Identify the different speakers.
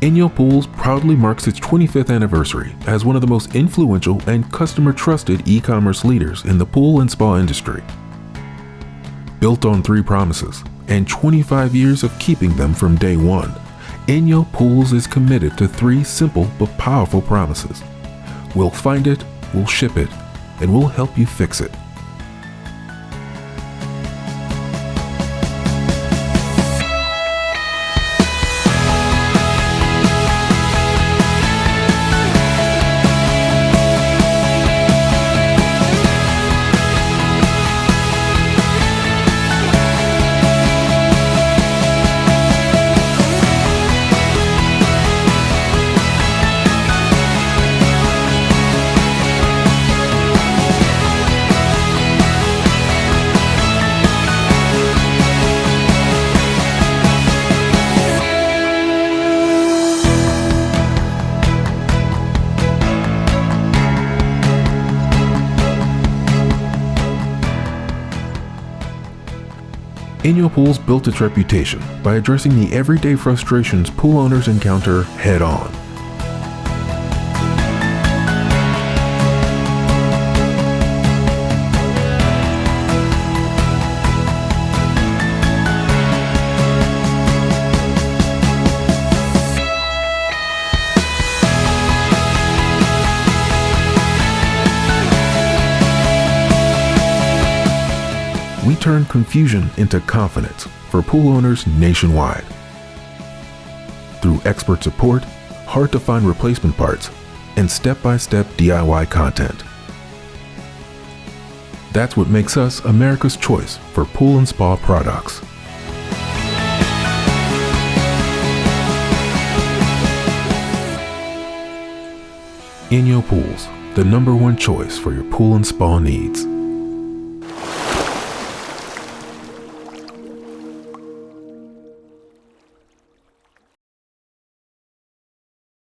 Speaker 1: INYO Pools proudly marks its 25th anniversary as one of the most influential and customer-trusted e-commerce leaders in the pool and spa industry. Built on 3 promises and 25 years of keeping them from day one, INYO Pools is committed to 3 simple but powerful promises. We'll find it, we'll ship it, and we'll help you fix it. INYO Pools built its reputation by addressing the everyday frustrations pool owners encounter head-on. We turn confusion into confidence for pool owners nationwide. Through expert support, hard-to-find replacement parts, and step-by-step DIY content. That's what makes us America's choice for pool and spa products. INYO Pools, the #1 choice for your pool and spa needs.